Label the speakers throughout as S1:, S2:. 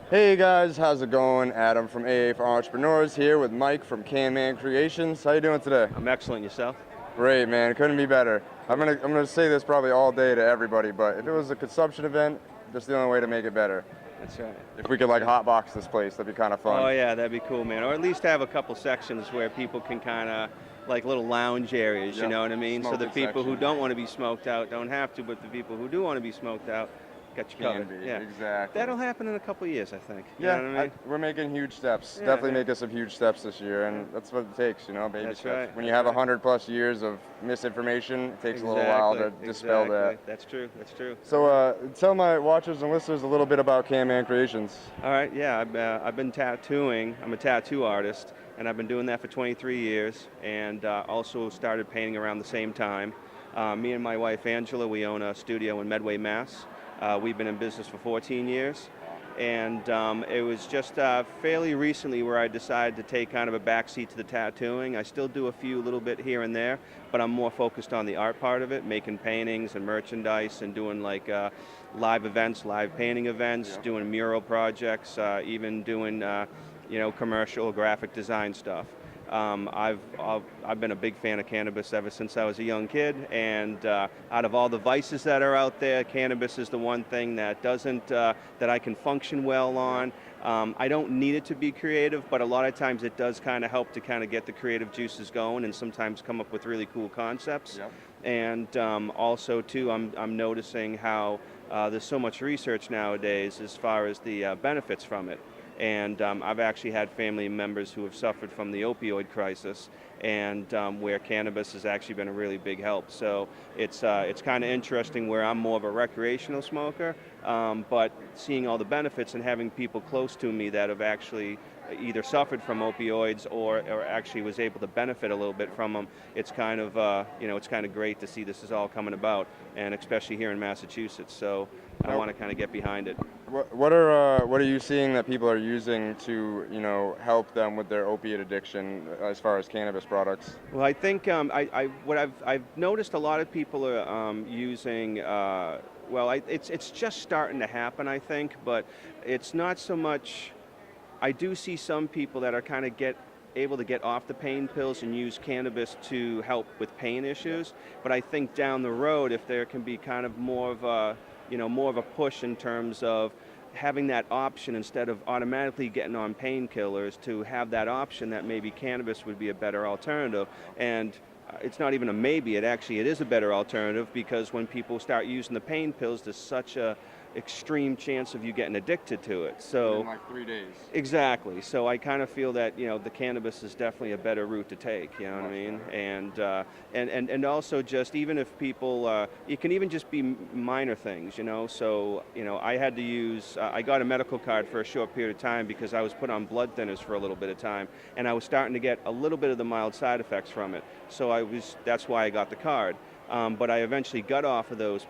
S1: Hey guys, how's it going? Adam from AA for Entrepreneurs here with Mike from Can Man Creations. How you doing today?
S2: I'm excellent. Yourself?
S1: Great, man. Couldn't be better. I'm gonna say this probably all day to everybody, but if it was a consumption event, that's the only way to make it better.
S2: That's right.
S1: If we could like hotbox this place, that'd be kind of
S2: Oh
S1: fun.
S2: yeah, that'd be cool, man. Or at least have a couple sections where people can kind of like little lounge areas. You
S1: Yep.
S2: know what I mean? So the
S1: Smoking
S2: people who
S1: section.
S2: don't want to be smoked out don't have to, but the people who do want to be smoked out got you
S1: Can
S2: covered.
S1: be,
S2: Yeah,
S1: exactly.
S2: that'll happen in a couple of years, I think. You
S1: Yeah,
S2: know what I mean?
S1: we're making huge steps.
S2: Yeah,
S1: Definitely
S2: yeah.
S1: making some huge steps this year, and that's what it takes, baby
S2: That's
S1: steps.
S2: right,
S1: When you
S2: that's
S1: have
S2: right.
S1: 100+ years of misinformation, it takes a little while to dispel
S2: exactly.
S1: that.
S2: That's true. That's true.
S1: So tell my watchers and listeners a little bit about Can Man Creations.
S2: All right, yeah, I've been tattooing. I'm a tattoo artist, and I've been doing that for 23 years, and also started painting around the same time. Me and my wife Angela, we own a studio in Medway, Mass. We've been in business for 14 years, and it was just fairly recently where I decided to take kind of a backseat to the tattooing. I still do a few little bit here and there, but I'm more focused on the art part of it, making paintings and merchandise and doing like live events, live painting events,
S1: Yeah.
S2: doing mural projects, even doing commercial graphic design stuff. I've been a big fan of cannabis ever since I was a young kid, and out of all the vices that are out there, cannabis is the one thing that doesn't that I can function well on. I don't need it to be creative, but a lot of times it does kind of help to kind of get the creative juices going, and sometimes come up with really cool concepts.
S1: Yep.
S2: And also too, I'm noticing how there's so much research nowadays as far as the benefits from it. And I've actually had family members who have suffered from the opioid crisis, and where cannabis has actually been a really big help. So it's kind of interesting where I'm more of a recreational smoker, but seeing all the benefits and having people close to me that have actually either suffered from opioids or actually was able to benefit a little bit from them. It's kind of it's kind of great to see this is all coming about, and especially here in Massachusetts. So I want to kind of get behind it.
S1: What are you seeing that people are using to help them with their opiate addiction as far as cannabis products?
S2: Well, I think what I've noticed a lot of people are using. It's just starting to happen, I think, but it's not so much. I do see some people that are kind of able to get off the pain pills and use cannabis to help with pain issues. But I think down the road, if there can be kind of more of a push in terms of having that option instead of automatically getting on painkillers, to have that option that maybe cannabis would be a better alternative. And it's not even a maybe, it is a better alternative, because when people start using the pain pills, there's such a extreme chance of you getting addicted to it. So
S1: In like 3 days.
S2: exactly. So I kind of feel that the cannabis is definitely a better route to take. You know what I mean? And also just even if people, it can even just be minor things. So I had to use. I got a medical card for a short period of time because I was put on blood thinners for a little bit of time, and I was starting to get a little bit of the mild side effects from it. So that's why I got the card. But I eventually got off of those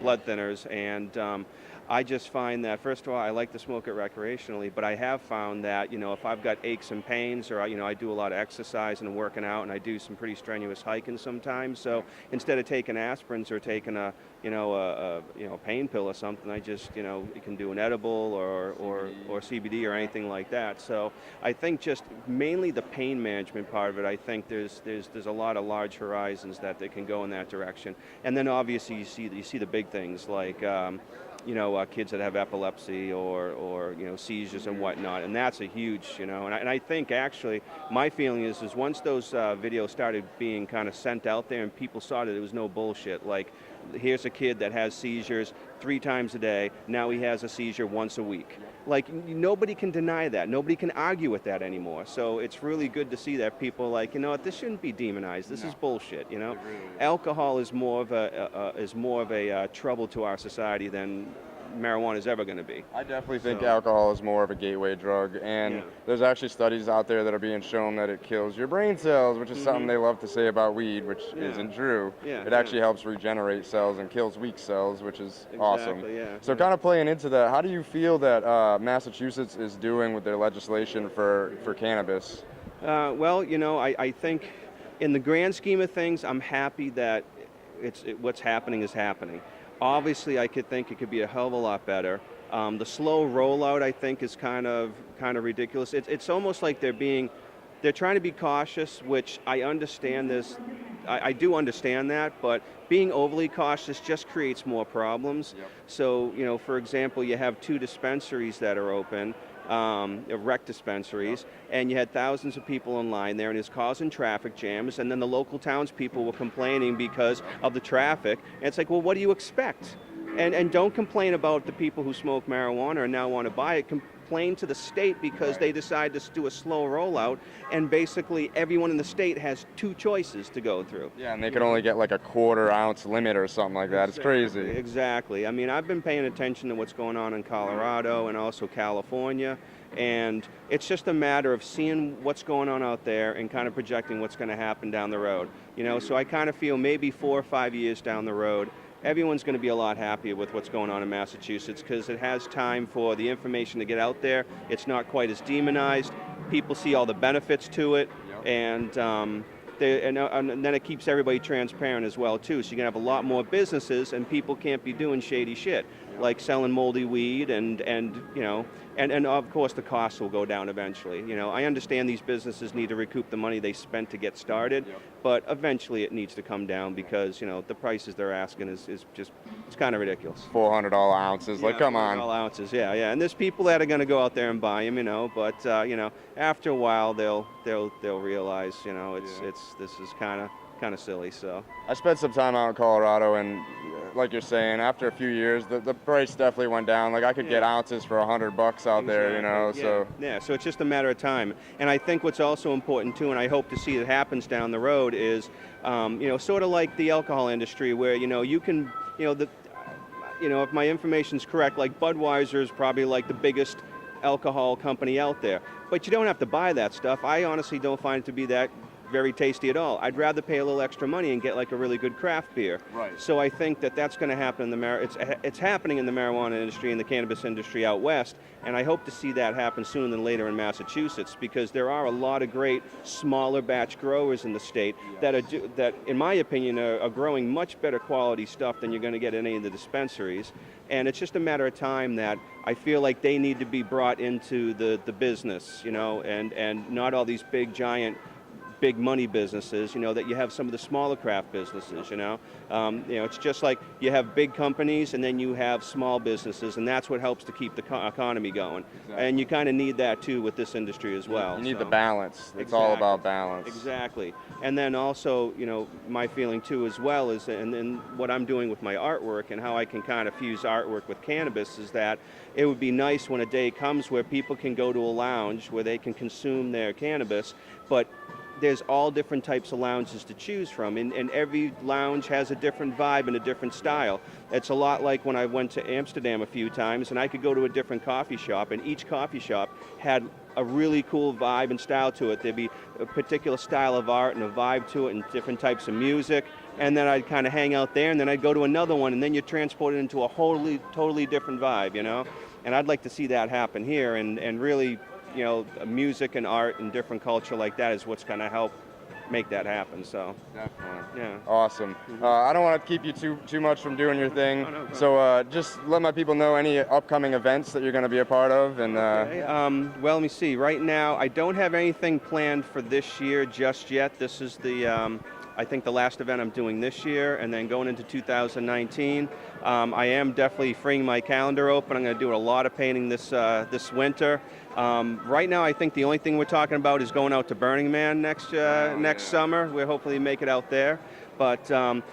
S2: blood thinners, and I just find that, first of all, I like to smoke it recreationally, but I have found that if I've got aches and pains, or I do a lot of exercise and working out, and I do some pretty strenuous hiking sometimes, so instead of taking aspirins or taking a pain pill or something, I just you can do an edible or CBD or anything like that. So I think just mainly the pain management part of it, I think there's a lot of large horizons that they can go in that direction. And then obviously you see the big things like kids that have epilepsy or seizures and whatnot, and that's a huge and I think actually my feeling is once those videos started being kind of sent out there and people saw that it was no bullshit, like here's a kid that has seizures 3 times a day, now he has a seizure once a week. Like, nobody can deny that. Nobody can argue with that anymore. So it's really good to see that people are like, what, this shouldn't be demonized. This is bullshit,
S1: Really
S2: Alcohol is more of a trouble to our society than marijuana is ever going to be.
S1: I definitely think alcohol is more of a gateway drug, and there's actually studies out there that are being shown that it kills your brain cells, which is something they love to say about weed, which isn't true. It actually helps regenerate cells and kills weak cells, which is awesome. So kind of playing into that, how do you feel that Massachusetts is doing with their legislation for cannabis?
S2: I think in the grand scheme of things, I'm happy that what's happening is happening. Obviously, I could think it could be a hell of a lot better, The slow rollout, I think, is kind of ridiculous. It's almost like they're trying to be cautious, which I understand this. I do understand that, but being overly cautious just creates more problems.
S1: Yep.
S2: So, you know, for example, you have 2 dispensaries that are open, rec dispensaries, and you had thousands of people in line there, and it's causing traffic jams, and then the local townspeople were complaining because of the traffic, and it's like, well, what do you expect? And don't complain about the people who smoke marijuana and now want to buy it. Complain to the state because they decide to do a slow rollout, and basically everyone in the state has 2 choices to go through.
S1: Yeah, and they can only get like a 1/4 ounce limit or something like that. It's crazy.
S2: Exactly. I mean, I've been paying attention to what's going on in Colorado and also California, and it's just a matter of seeing what's going on out there and kind of projecting what's going to happen down the road. You know, so I kind of feel maybe 4 or 5 years down the road, everyone's going to be a lot happier with what's going on in Massachusetts because it has time for the information to get out there. It's not quite as demonized. People see all the benefits to it, and then it keeps everybody transparent as well too. So you can have a lot more businesses, and people can't be doing shady shit like selling moldy weed, and you know, and of course the costs will go down eventually. You know, I understand these businesses need to recoup the money they spent to get started, but eventually it needs to come down because, you know, the prices they're asking is just, it's kind of ridiculous.
S1: $400 ounces, like come on.
S2: $400 ounces, yeah. And there's people that are going to go out there and buy them, you know, but you know, after a while they'll realize, you know, this is kind of silly. So
S1: I spent some time out in Colorado, and like you're saying, after a few years, the price definitely went down. Like I could get ounces for $100 out there, you know. So
S2: so it's just a matter of time. And I think what's also important too, and I hope to see it happens down the road, is you know, sort of like the alcohol industry, where, you know, you can, you know, if my information's correct, like Budweiser is probably like the biggest alcohol company out there, but you don't have to buy that stuff. I honestly don't find it to be that very tasty at all. I'd rather pay a little extra money and get like a really good craft beer.
S1: Right.
S2: So I think that that's going to happen in it's happening in the marijuana industry and the cannabis industry out west, and I hope to see that happen sooner than later in Massachusetts, because there are a lot of great smaller batch growers in the state that in my opinion are growing much better quality stuff than you're going to get in any of the dispensaries. And it's just a matter of time that I feel like they need to be brought into the business, you know, and not all these big giant big money businesses, you know, that you have some of the smaller craft businesses, you know. You know, it's just like you have big companies and then you have small businesses, and that's what helps to keep the economy going. Exactly. And you kind of need that too with this industry as well.
S1: You need the balance. It's all about balance.
S2: Exactly. And then also, you know, my feeling too as well is, and then what I'm doing with my artwork and how I can kind of fuse artwork with cannabis, is that it would be nice when a day comes where people can go to a lounge where they can consume their cannabis, but there's all different types of lounges to choose from, and every lounge has a different vibe and a different style. It's a lot like when I went to Amsterdam a few times, and I could go to a different coffee shop, and each coffee shop had a really cool vibe and style to it. There'd be a particular style of art and a vibe to it and different types of music, and then I'd kind of hang out there, and then I'd go to another one, and then you're transported into a totally different vibe, you know? And I'd like to see that happen here, and really, you know, music and art and different culture like that is what's going to help make that happen. So
S1: definitely.
S2: Yeah.
S1: Awesome. I don't want to keep you too much from doing your thing. Oh, no, so just let my people know any upcoming events that you're going to be a part of. And
S2: okay. Well, let me see. Right now, I don't have anything planned for this year just yet. This is the I think the last event I'm doing this year, and then going into 2019. I am definitely freeing my calendar open. I'm going to do a lot of painting this winter. Right now, I think the only thing we're talking about is going out to Burning Man next summer. We'll hopefully make it out there. But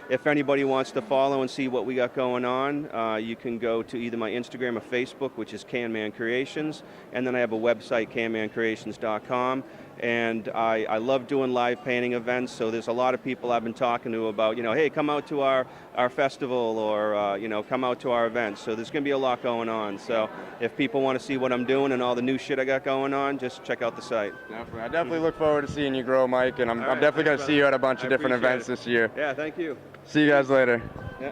S2: if anybody wants to follow and see what we got going on, you can go to either my Instagram or Facebook, which is Canman Creations, and then I have a website, canmancreations.com. And I love doing live painting events, so there's a lot of people I've been talking to about, you know, hey, come out to our festival, or, you know, come out to our events. So there's going to be a lot going on. So if people want to see what I'm doing and all the new shit I got going on, just check out the site.
S1: Definitely. I definitely look forward to seeing you grow, Mike, and I'm definitely going to see you at a bunch of different events this year.
S2: Yeah, thank you.
S1: See you guys later.
S2: Yeah.